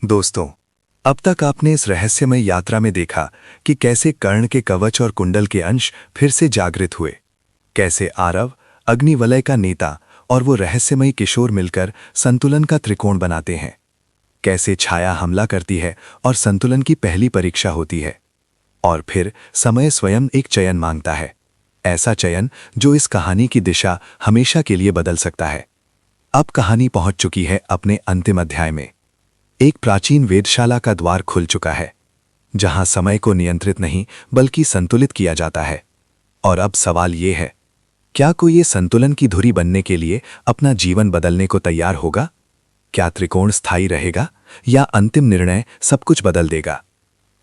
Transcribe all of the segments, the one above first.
दोस्तों, अब तक आपने इस रहस्यमय यात्रा में देखा कि कैसे कर्ण के कवच और कुंडल के अंश फिर से जागृत हुए, कैसे आरव, अग्निवलय का नेता और वो रहस्यमय किशोर मिलकर संतुलन का त्रिकोण बनाते हैं, कैसे छाया हमला करती है और संतुलन की पहली परीक्षा होती है, और फिर समय स्वयं एक चयन मांगता है, ऐसा चयन जो इस कहानी की दिशा हमेशा के लिए बदल सकता है। अब कहानी पहुंच चुकी है अपने अंतिम अध्याय में। एक प्राचीन वेधशाला का द्वार खुल चुका है, जहां समय को नियंत्रित नहीं बल्कि संतुलित किया जाता है। और अब सवाल ये है, क्या कोई ये संतुलन की धुरी बनने के लिए अपना जीवन बदलने को तैयार होगा? क्या त्रिकोण स्थायी रहेगा या अंतिम निर्णय सब कुछ बदल देगा?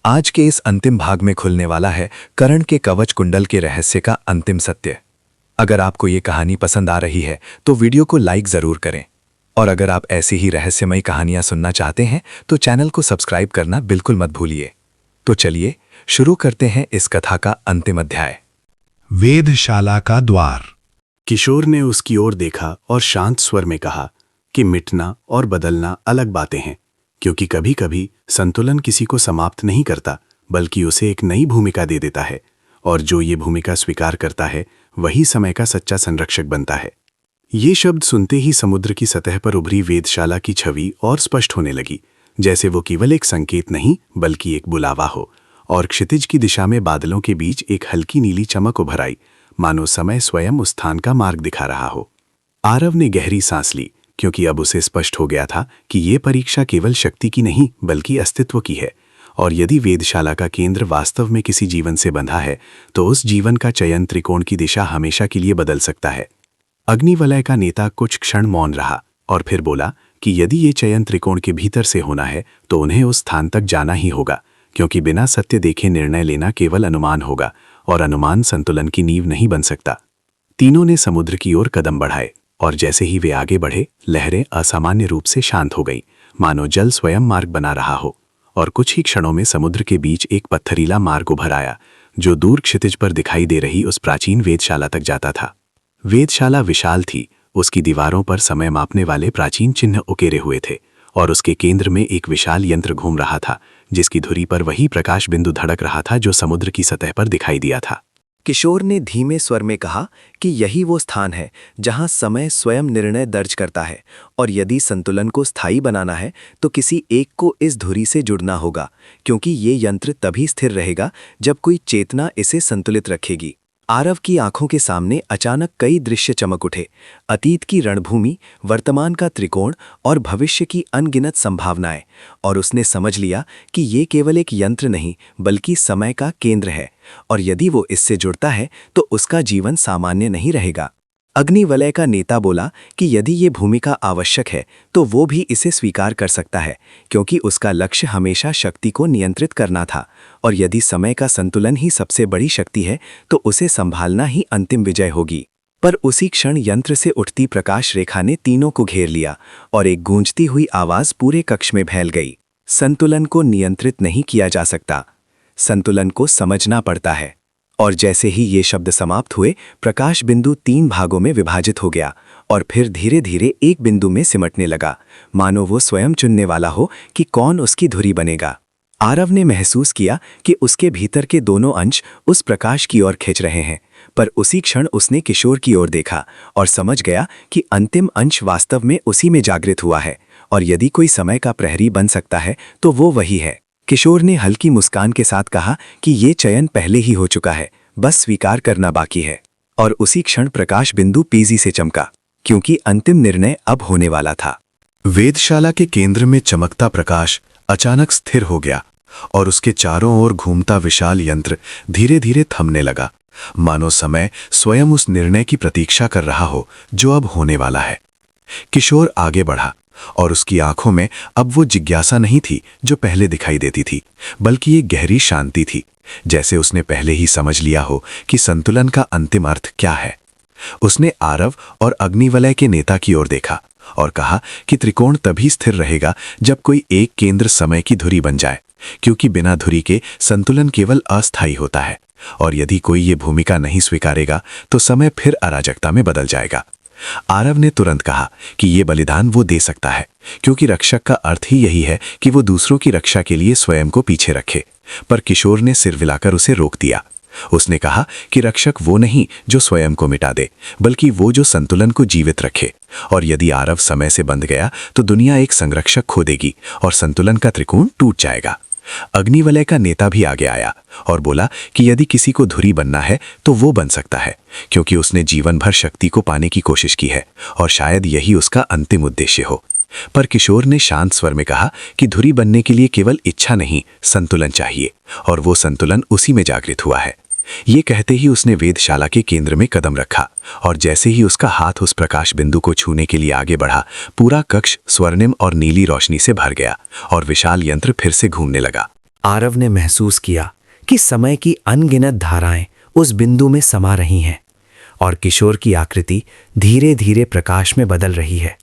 आज के इस अंतिम भाग में खुलने वाला है कर्ण के कवच कुंडल के रहस्य का अंतिम सत्य। अगर आपको ये कहानी पसंद आ रही है तो वीडियो को लाइक जरूर करें, और अगर आप ऐसी ही रहस्यमयी कहानियां सुनना चाहते हैं तो चैनल को सब्सक्राइब करना बिल्कुल मत भूलिए। तो चलिए शुरू करते हैं इस कथा का अंतिम अध्याय। वेधशाला का द्वार। किशोर ने उसकी ओर देखा और शांत स्वर में कहा कि मिटना और बदलना अलग बातें हैं, क्योंकि कभी कभी संतुलन किसी को समाप्त नहीं करता बल्कि उसे एक नई भूमिका दे देता है, और जो ये भूमिका स्वीकार करता है वही समय का सच्चा संरक्षक बनता है। ये शब्द सुनते ही समुद्र की सतह पर उभरी वेधशाला की छवि और स्पष्ट होने लगी, जैसे वो केवल एक संकेत नहीं बल्कि एक बुलावा हो। और क्षितिज की दिशा में बादलों के बीच एक हल्की नीली चमक उभर आई, मानो समय स्वयं उस स्थान का मार्ग दिखा रहा हो। आरव ने गहरी सांस ली, क्योंकि अब उसे स्पष्ट हो गया था कि ये परीक्षा केवल शक्ति की नहीं बल्कि अस्तित्व की है। और यदि वेधशाला का केंद्र वास्तव में किसी जीवन से बंधा है तो उस जीवन का चयन त्रिकोण की दिशा हमेशा के लिए बदल सकता है। अग्निवलय का नेता कुछ क्षण मौन रहा और फिर बोला कि यदि ये चयन त्रिकोण के भीतर से होना है तो उन्हें उस स्थान तक जाना ही होगा, क्योंकि बिना सत्य देखे निर्णय लेना केवल अनुमान होगा, और अनुमान संतुलन की नींव नहीं बन सकता। तीनों ने समुद्र की ओर कदम बढ़ाए, और जैसे ही वे आगे बढ़े लहरें असामान्य रूप से शांत हो गईं, मानो जल स्वयं मार्ग बना रहा हो। और कुछ ही क्षणों में समुद्र के बीच एक पत्थरीला मार्ग उभर आया, जो दूर क्षितिज पर दिखाई दे रही उस प्राचीन वेधशाला तक जाता था। वेधशाला विशाल थी, उसकी दीवारों पर समय मापने वाले प्राचीन चिन्ह उकेरे हुए थे, और उसके केंद्र में एक विशाल यंत्र घूम रहा था, जिसकी धुरी पर वही प्रकाश बिंदु धड़क रहा था जो समुद्र की सतह पर दिखाई दिया था। किशोर ने धीमे स्वर में कहा कि यही वो स्थान है जहां समय स्वयं निर्णय दर्ज करता है, और यदि संतुलन को स्थायी बनाना है तो किसी एक को इस धुरी से जुड़ना होगा, क्योंकि ये यंत्र तभी स्थिर रहेगा जब कोई चेतना इसे संतुलित रखेगी। आरव की आंखों के सामने अचानक कई दृश्य चमक उठे, अतीत की रणभूमि, वर्तमान का त्रिकोण और भविष्य की अनगिनत संभावनाएं, और उसने समझ लिया कि ये केवल एक यंत्र नहीं बल्कि समय का केंद्र है, और यदि वो इससे जुड़ता है तो उसका जीवन सामान्य नहीं रहेगा। अग्निवलय का नेता बोला कि यदि ये भूमिका आवश्यक है तो वो भी इसे स्वीकार कर सकता है, क्योंकि उसका लक्ष्य हमेशा शक्ति को नियंत्रित करना था, और यदि समय का संतुलन ही सबसे बड़ी शक्ति है तो उसे संभालना ही अंतिम विजय होगी। पर उसी क्षण यंत्र से उठती प्रकाश रेखा ने तीनों को घेर लिया, और एक गूंजती हुई आवाज पूरे कक्ष में फैल गई। संतुलन को नियंत्रित नहीं किया जा सकता, संतुलन को समझना पड़ता है। और जैसे ही ये शब्द समाप्त हुए, प्रकाश बिंदु 3 भागों में विभाजित हो गया और फिर धीरे धीरे एक बिंदु में सिमटने लगा, मानो वो स्वयं चुनने वाला हो कि कौन उसकी धुरी बनेगा। आरव ने महसूस किया कि उसके भीतर के दोनों अंश उस प्रकाश की ओर खिंच रहे हैं, पर उसी क्षण उसने किशोर की ओर देखा और समझ गया कि अंतिम अंश वास्तव में उसी में जागृत हुआ है, और यदि कोई समय का प्रहरी बन सकता है तो वो वही है। किशोर ने हल्की मुस्कान के साथ कहा कि ये चयन पहले ही हो चुका है, बस स्वीकार करना बाकी है। और उसी क्षण प्रकाश बिंदु तेजी से चमका, क्योंकि अंतिम निर्णय अब होने वाला था। वेधशाला के केंद्र में चमकता प्रकाश अचानक स्थिर हो गया, और उसके चारों ओर घूमता विशाल यंत्र धीरे धीरे थमने लगा, मानो समय स्वयं उस निर्णय की प्रतीक्षा कर रहा हो जो अब होने वाला है। किशोर आगे बढ़ा, और उसकी आंखों में अब वो जिज्ञासा नहीं थी जो पहले दिखाई देती थी, बल्कि एक गहरी शांति थी, जैसे उसने पहले ही समझ लिया हो कि संतुलन का अंतिम अर्थ क्या है। उसने आरव और अग्निवलय के नेता की ओर देखा और कहा कि त्रिकोण तभी स्थिर रहेगा जब कोई एक केंद्र समय की धुरी बन जाए, क्योंकि बिना धुरी के संतुलन केवल अस्थायी होता है, और यदि कोई ये भूमिका नहीं स्वीकारेगा तो समय फिर अराजकता में बदल जाएगा। आरव ने तुरंत कहा कि ये बलिदान वो दे सकता है, क्योंकि रक्षक का अर्थ ही यही है कि वो दूसरों की रक्षा के लिए स्वयं को पीछे रखे। पर किशोर ने सिर हिलाकर उसे रोक दिया। उसने कहा कि रक्षक वो नहीं जो स्वयं को मिटा दे, बल्कि वो जो संतुलन को जीवित रखे। और यदि आरव समय से बंध गया तो दुनिया एक संरक्षक खो देगी और संतुलन का त्रिकोण टूट जाएगा। अग्निवलय का नेता भी आगे आया और बोला कि यदि किसी को धुरी बनना है तो वो बन सकता है, क्योंकि उसने जीवन भर शक्ति को पाने की कोशिश की है और शायद यही उसका अंतिम उद्देश्य हो। पर किशोर ने शांत स्वर में कहा कि धुरी बनने के लिए केवल इच्छा नहीं, संतुलन चाहिए, और वो संतुलन उसी में जागृत हुआ है। ये कहते ही उसने वेदशाला के केंद्र में कदम रखा और जैसे ही उसका हाथ उस प्रकाश बिंदु को छूने के लिए आगे बढ़ा, पूरा कक्ष स्वर्णिम और नीली रोशनी से भर गया और विशाल यंत्र फिर से घूमने लगा। आरव ने महसूस किया कि समय की अनगिनत धाराएं उस बिंदु में समा रही हैं और किशोर की आकृति धीरे धीरे प्रकाश में बदल रही है,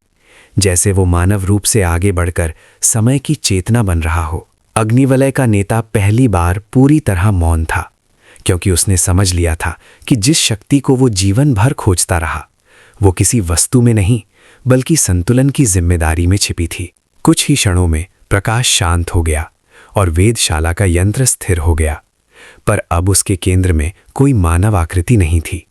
जैसे वो मानव रूप से आगे बढ़कर समय की चेतना बन रहा हो। अग्निवलय का नेता पहली बार पूरी तरह मौन था, क्योंकि उसने समझ लिया था कि जिस शक्ति को वो जीवन भर खोजता रहा वो किसी वस्तु में नहीं बल्कि संतुलन की जिम्मेदारी में छिपी थी। कुछ ही क्षणों में प्रकाश शांत हो गया और वेदशाला का यंत्र स्थिर हो गया, पर अब उसके केंद्र में कोई मानव आकृति नहीं थी।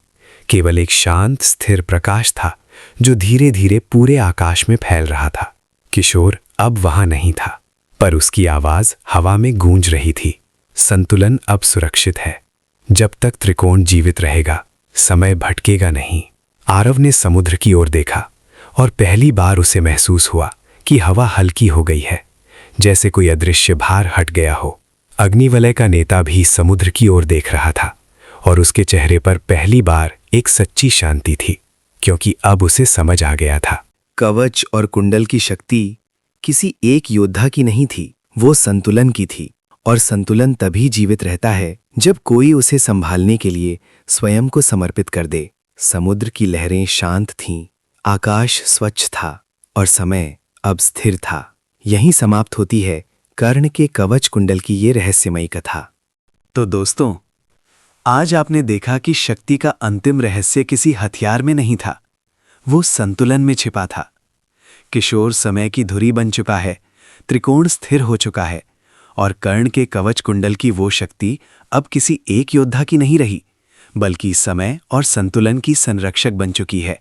केवल एक शांत स्थिर प्रकाश था जो धीरे धीरे पूरे आकाश में फैल रहा था। किशोर अब वहां नहीं था, पर उसकी आवाज हवा में गूंज रही थी। संतुलन अब सुरक्षित है। जब तक त्रिकोण जीवित रहेगा, समय भटकेगा नहीं। आरव ने समुद्र की ओर देखा और पहली बार उसे महसूस हुआ कि हवा हल्की हो गई है, जैसे कोई अदृश्य भार हट गया हो। अग्निवलय का नेता भी समुद्र की ओर देख रहा था और उसके चेहरे पर पहली बार एक सच्ची शांति थी, क्योंकि अब उसे समझ आ गया था। कवच और कुंडल की शक्ति किसी एक योद्धा की नहीं थी, वो संतुलन की थी। और संतुलन तभी जीवित रहता है जब कोई उसे संभालने के लिए स्वयं को समर्पित कर दे। समुद्र की लहरें शांत थीं, आकाश स्वच्छ था और समय अब स्थिर था। यहीं समाप्त होती है कर्ण के कवच कुंडल की ये रहस्यमयी कथा। तो दोस्तों, आज आपने देखा कि शक्ति का अंतिम रहस्य किसी हथियार में नहीं था, वो संतुलन में छिपा था। किशोर समय की धुरी बन चुका है, त्रिकोण स्थिर हो चुका है और कर्ण के कवच कुंडल की वो शक्ति अब किसी एक योद्धा की नहीं रही, बल्कि समय और संतुलन की संरक्षक बन चुकी है।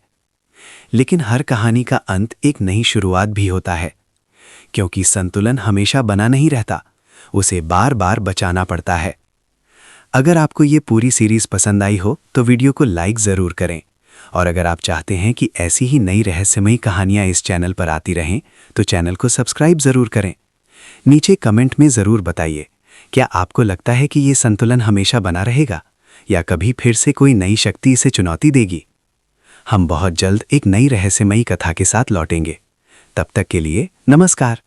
लेकिन हर कहानी का अंत एक नई शुरुआत भी होता है, क्योंकि संतुलन हमेशा बना नहीं रहता, उसे बार बार बचाना पड़ता है। अगर आपको ये पूरी सीरीज पसंद आई हो तो वीडियो को लाइक ज़रूर करें, और अगर आप चाहते हैं कि ऐसी ही नई रहस्यमयी कहानियाँ इस चैनल पर आती रहें तो चैनल को सब्सक्राइब ज़रूर करें। नीचे कमेंट में ज़रूर बताइए, क्या आपको लगता है कि ये संतुलन हमेशा बना रहेगा या कभी फिर से कोई नई शक्ति इसे चुनौती देगी? हम बहुत जल्द एक नई रहस्यमयी कथा के साथ लौटेंगे। तब तक के लिए नमस्कार।